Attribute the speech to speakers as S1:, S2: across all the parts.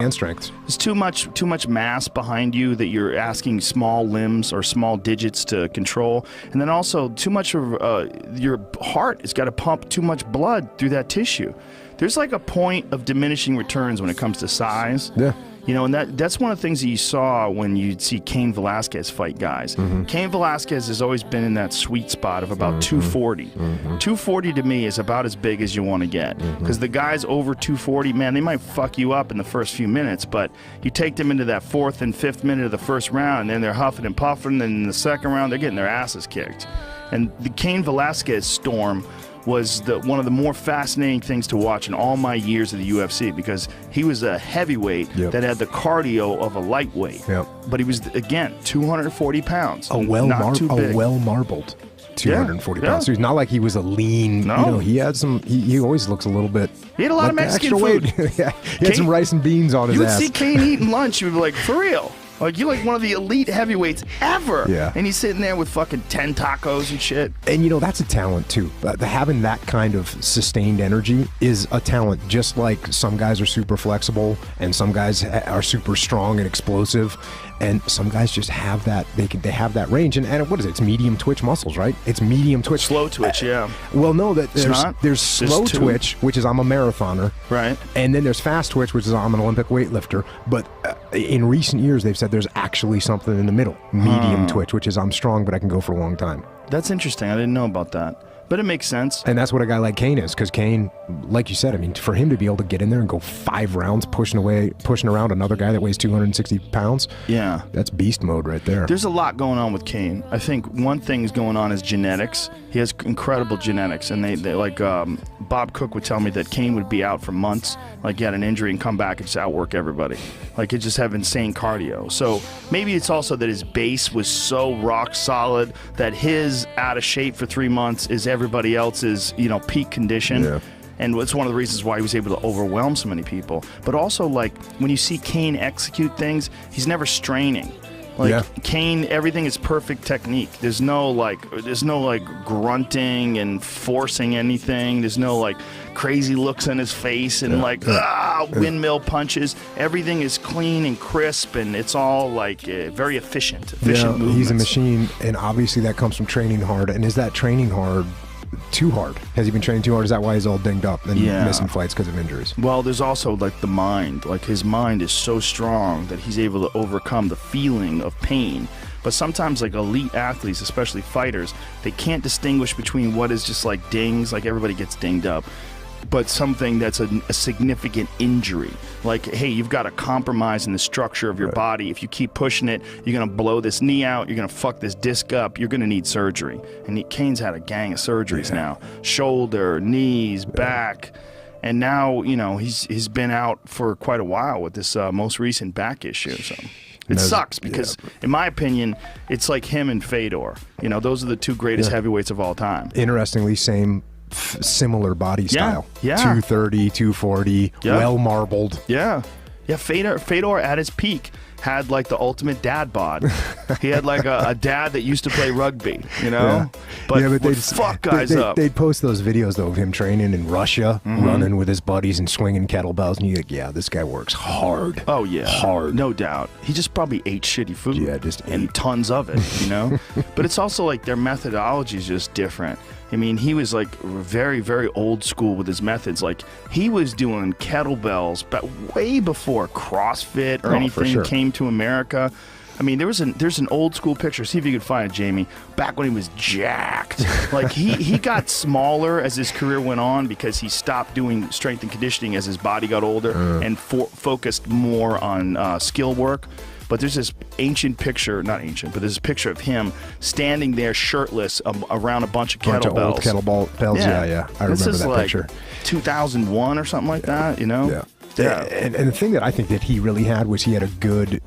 S1: hand strength.
S2: There's too much mass behind you that you're asking small limbs or small digits to control, and then also too much of your heart has got to pump too much blood through that tissue. There's like a point of diminishing returns when it comes to size.
S1: Yeah.
S2: You know, and that's one of the things that you saw when you'd see Cain Velasquez fight guys. Cain Velasquez has always been in that sweet spot of about 240. 240 to me is about as big as you want to get. Because the guys over 240, man, they might fuck you up in the first few minutes, but you take them into that 4th and 5th minute of the first round, and then they're huffing and puffing, and then in the second round, they're getting their asses kicked. And the Cain Velasquez storm was one of the more fascinating things to watch in all my years of the UFC, because he was a heavyweight that had the cardio of a lightweight. But he was, again, 240 pounds.
S1: A well-marbled 240 pounds. So he's not like he was a lean.
S2: No.
S1: You know, he had some. He always looks a little bit.
S2: He had a lot of Mexican
S1: food. Yeah, he had some rice and beans on his ass.
S2: You would see Cain eating lunch, you would be like, for real? Like, you're like one of the elite heavyweights ever.
S1: Yeah.
S2: And he's sitting there with fucking 10 tacos and shit.
S1: And, you know, that's a talent, too. Having that kind of sustained energy is a talent, just like some guys are super flexible and some guys are super strong and explosive. And some guys just have that, they have that range. And what is it? It's medium twitch muscles, right? It's medium twitch.
S2: Slow twitch, yeah.
S1: Well, no, there's slow twitch, which is I'm a marathoner.
S2: Right.
S1: And then there's fast twitch, which is I'm an Olympic weightlifter. But in recent years, they've said there's actually something in the middle. Medium twitch, which is I'm strong, but I can go for a long time.
S2: That's interesting. I didn't know about that. But it makes sense.
S1: And that's what a guy like Cain is, because Cain, like you said, I mean, for him to be able to get in there and go 5 rounds pushing around another guy that weighs 260 pounds,
S2: yeah,
S1: that's beast mode right there.
S2: There's a lot going on with Cain. I think one thing is going on is genetics. He has incredible genetics, and they like Bob Cook would tell me that Cain would be out for months, like he had an injury and come back and just outwork everybody. Like he'd just have insane cardio. So maybe it's also that his base was so rock solid that his out of shape for 3 months is everybody else's, you know, peak condition.
S1: Yeah.
S2: And it's one of the reasons why he was able to overwhelm so many people. But also, like, when you see Cain execute things, he's never straining. Like Cain, everything is perfect technique. There's no like grunting and forcing anything. There's no like crazy looks on his face and windmill punches. Everything is clean and crisp, and it's all like very efficient movements.
S1: He's a machine, and obviously that comes from training hard. And is that training hard too hard? Has he been training too hard? Is that why he's all dinged up and missing fights because of injuries?
S2: Well, there's also like the mind. Like his mind is so strong that he's able to overcome the feeling of pain. But sometimes like elite athletes, especially fighters, they can't distinguish between what is just like dings, like everybody gets dinged up, but something that's a significant injury. Like, hey, you've got a compromise in the structure of your body. If you keep pushing it, you're going to blow this knee out. You're going to fuck this disc up. You're going to need surgery. And Cain's had a gang of surgeries now. Shoulder, knees, back. And now, you know, he's been out for quite a while with this most recent back issue. So it sucks because, in my opinion, it's like him and Fedor. You know, those are the 2 greatest heavyweights of all time.
S1: Interestingly, similar body style. 230, 240, well marbled.
S2: Yeah. Fedor at his peak had like the ultimate dad bod. He had like a dad that used to play rugby, you know? But would fuck guys up.
S1: They'd post those videos though of him training in Russia, running with his buddies and swinging kettlebells, and you're like, yeah, this guy works hard.
S2: Oh yeah,
S1: hard,
S2: no doubt. He just probably ate shitty food.
S1: Yeah,
S2: and tons of it, you know? But it's also like their methodology is just different. I mean, he was like very, very old school with his methods. Like he was doing kettlebells, but way before CrossFit or anything came to America. I mean, there's an old school picture. See if you can find it, Jamie. Back when he was jacked, like he got smaller as his career went on because he stopped doing strength and conditioning as his body got older and focused more on skill work. But there's this ancient picture, not ancient, but there's this picture of him standing there shirtless around a bunch of kettlebells.
S1: Old kettlebells, yeah. I remember that
S2: like
S1: picture.
S2: 2001 or something like that, you know?
S1: Yeah. And the thing that I think that he really had was he had a good,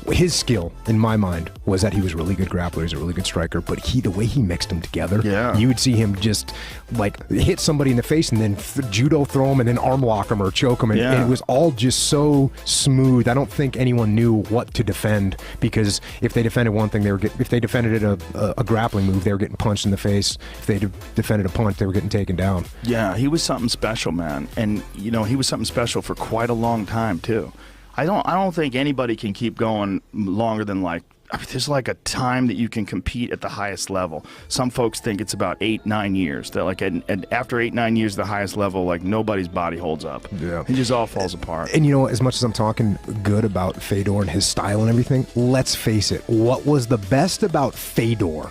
S1: his skill, in my mind, was that he was a really good grappler, he's a really good striker, but the way he mixed them together, you would see him just like hit somebody in the face and then judo throw him and then arm lock him or choke him, and it was all just so smooth. I don't think anyone knew what to defend, because if they defended one thing, if they defended a grappling move, they were getting punched in the face. If they defended a punch, they were getting taken down. Yeah,
S2: he was something special, man, and he was something special for quite a long time too. I don't think anybody can keep going longer than there's like a time that you can compete at the highest level. Some folks think it's about 8-9 years. That and after 8-9 years, the highest level, nobody's body holds up. Yeah, it just all falls apart.
S1: And as much as I'm talking good about Fedor and his style and everything, let's face it. What was the best about Fedor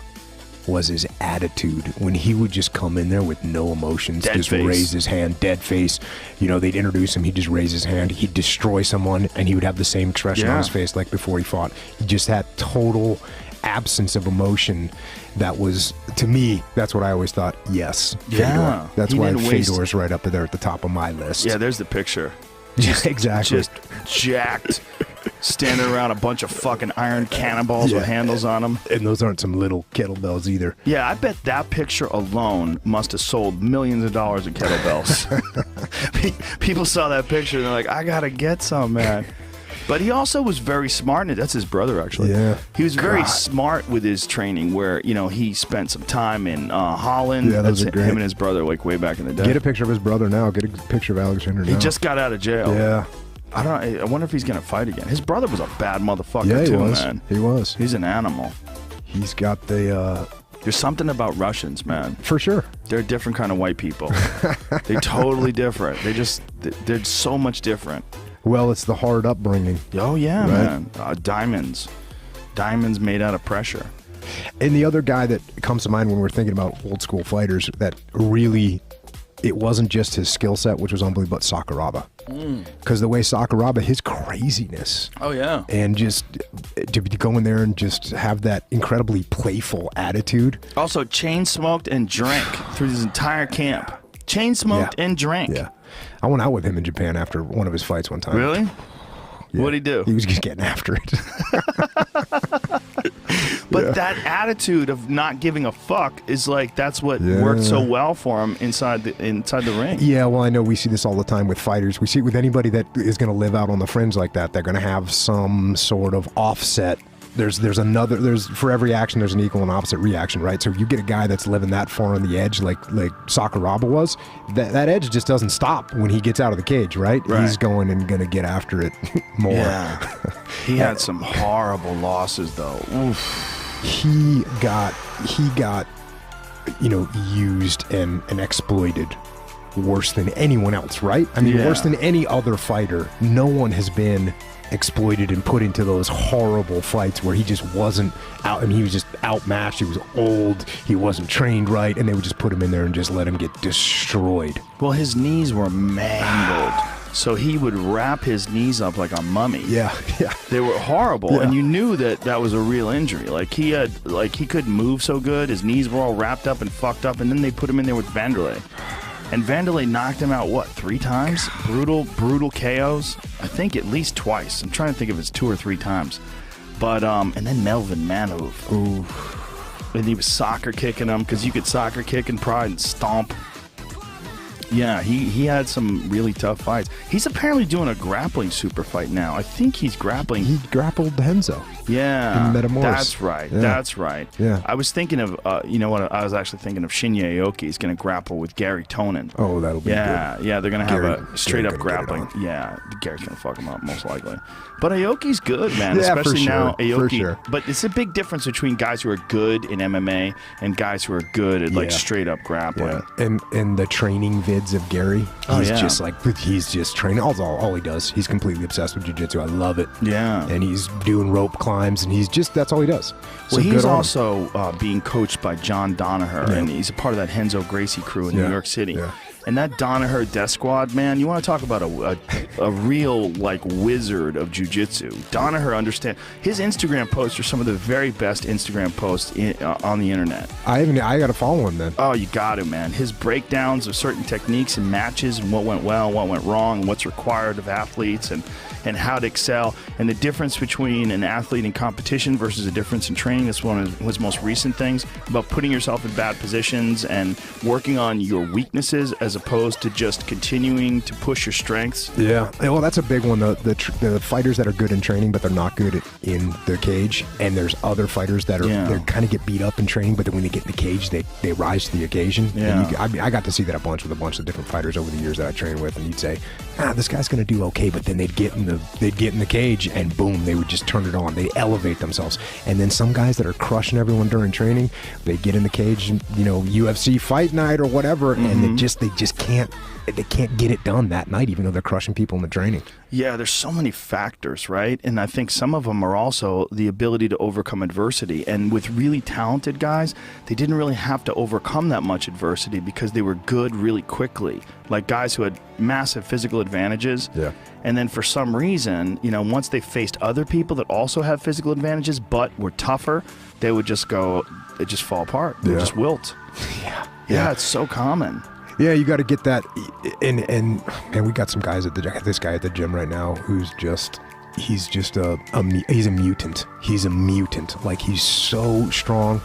S1: was his attitude. When he would just come in there with no emotions, raise his hand, dead face. They'd introduce him, he'd just raise his hand, he'd destroy someone, and he would have the same expression on his face like before he fought. He just had total absence of emotion. That was, to me, that's what I always thought. Yes, Fedor. That's why Fedor's right up there at the top of my list.
S2: Yeah, there's the picture.
S1: Exactly.
S2: Just jacked, standing around a bunch of fucking iron cannonballs with handles on them.
S1: And those aren't some little kettlebells either.
S2: Yeah, I bet that picture alone must have sold millions of dollars in kettlebells. People saw that picture and they're like, I gotta get some, man. But he also was very smart, and that's his brother, actually.
S1: Yeah.
S2: He was very smart with his training, where, he spent some time in Holland.
S1: Yeah, those are great.
S2: Him and his brother, way back in the day.
S1: Get a picture of his brother now. Get a picture of Alexander now.
S2: He just got out of jail.
S1: Yeah.
S2: I wonder if he's going to fight again. His brother was a bad motherfucker, too, man.
S1: He was.
S2: He's an animal.
S1: He's got the...
S2: There's something about Russians, man.
S1: For sure.
S2: They're a different kind of white people. They're totally different. They're so much different.
S1: Well, it's the hard upbringing.
S2: Oh, yeah, man. Diamonds. Diamonds made out of pressure.
S1: And the other guy that comes to mind when we're thinking about old school fighters that really, it wasn't just his skill set, which was unbelievable, but Sakuraba. Because the way Sakuraba, his craziness.
S2: Oh, yeah.
S1: And just to go in there and just have that incredibly playful attitude.
S2: Also, chain smoked and drank through his entire camp. Chain smoked and drank.
S1: Yeah. I went out with him in Japan after one of his fights one time.
S2: Really?
S1: Yeah.
S2: What'd he do?
S1: He was just getting after it.
S2: But that attitude of not giving a fuck is that's what worked so well for him inside the ring.
S1: Yeah, well, I know we see this all the time with fighters. We see it with anybody that is going to live out on the fringe like that. They're going to have some sort of offset. There's for every action there's an equal and opposite reaction, right? So if you get a guy that's living that far on the edge like Sakuraba was, that edge just doesn't stop when he gets out of the cage, right? He's going and gonna get after it more.
S2: Yeah. He had some horrible losses though. Oof.
S1: He got used and exploited worse than anyone else, right? I mean, worse than any other fighter. No one has been exploited and put into those horrible fights where he just wasn't out. I mean, he was just outmatched. He was old. He wasn't trained right, and they would just put him in there and just let him get destroyed.
S2: Well, his knees were mangled, so he would wrap his knees up like a mummy.
S1: Yeah.
S2: They were horrible, and you knew that was a real injury. He couldn't move so good. His knees were all wrapped up and fucked up, and then they put him in there with Vanderlei. And Vanderlei knocked him out, 3 times? Brutal KOs? I think at least twice. I'm trying to think if it's 2 or 3 times. But, and then Melvin Manhoef. Ooh. And he was soccer kicking him, because you could soccer kick and pride and stomp. Yeah, he had some really tough fights. He's apparently doing a grappling super fight now. I think he's grappling.
S1: He grappled Henzo.
S2: Yeah,
S1: in Metamoris.
S2: That's right. Yeah. That's right.
S1: Yeah.
S2: I was thinking of, I was actually thinking of Shinya Aoki is going to grapple with Gary Tonin.
S1: Oh, that'll be good.
S2: Yeah, they're going to have a straight up grappling. Yeah, Gary's going to fuck him up most likely. But Aoki's good, man. Especially now, Aoki.
S1: For sure.
S2: But it's a big difference between guys who are good in MMA and guys who are good at straight up grappling.
S1: Yeah. And the training vids of Gary, he's just training. All he does. He's completely obsessed with jiu-jitsu. I love it.
S2: Yeah.
S1: And he's doing rope climbs, and that's all he does.
S2: Well, he's also being coached by John Danaher, and he's a part of that Renzo Gracie crew in New York City. Yeah. And that Danaher Death Squad, man, you want to talk about a real, like, wizard of jiu-jitsu. Danaher his Instagram posts are some of the very best Instagram posts on the internet.
S1: I got to follow him then.
S2: Oh, you got to, man. His breakdowns of certain techniques and matches and what went well, what went wrong, and what's required of athletes and how to excel, and the difference between an athlete in competition versus a difference in training. That's one of his most recent things, about putting yourself in bad positions and working on your weaknesses as opposed to just continuing to push your strengths.
S1: Yeah, well, that's a big one. The fighters that are good in training, but they're not good in the cage, and there's other fighters that are they kind of get beat up in training, but then when they get in the cage, they rise to the occasion.
S2: Yeah.
S1: And I got to see that a bunch with a bunch of different fighters over the years that I trained with, and you'd say, this guy's going to do okay, but then they'd get in the cage, and boom, they would just turn it on. They elevate themselves. And then some guys that are crushing everyone during training, they get in the cage, UFC fight night or whatever, and they just can't get it done that night, even though they're crushing people in the training.
S2: Yeah, there's so many factors, right? And I think some of them are also the ability to overcome adversity. And with really talented guys, they didn't really have to overcome that much adversity because they were good really quickly. Like guys who had massive physical advantages.
S1: Yeah.
S2: And then for some reason, once they faced other people that also have physical advantages but were tougher, they would just fall apart. They would just wilt. Yeah, it's so common.
S1: Yeah, you got to get that, and we got some guys this guy at the gym right now who's he's a mutant. He's a mutant. Like, he's so strong.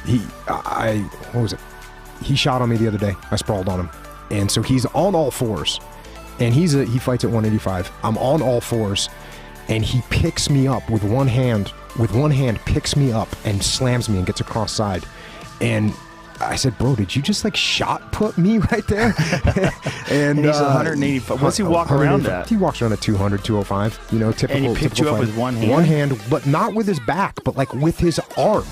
S1: What was it? He shot on me the other day. I sprawled on him, and so he's on all fours, and he fights at 185. I'm on all fours, and he picks me up with one hand. With one hand, picks me up and slams me and gets across side, and I said, bro, did you just shot put me right there? and
S2: he's 185. What's he walk around at?
S1: He walks around at 200, 205. Typical.
S2: And he picked you up with one hand?
S1: One hand, but not with his back, but with his arm.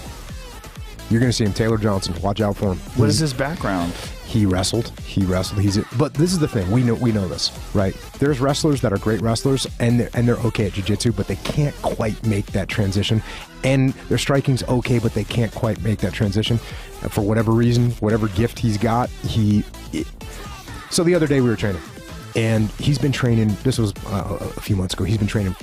S1: You're going to see him, Taylor Johnson. Watch out for him.
S2: What is his background?
S1: He wrestled. But this is the thing. We know this, right? There's wrestlers that are great wrestlers, and they're okay at jiu-jitsu, but they can't quite make that transition. And their striking's okay, but they can't quite make that transition for whatever reason, whatever gift he's got. So the other day we were training, and he's been training. This was a few months ago. He's been training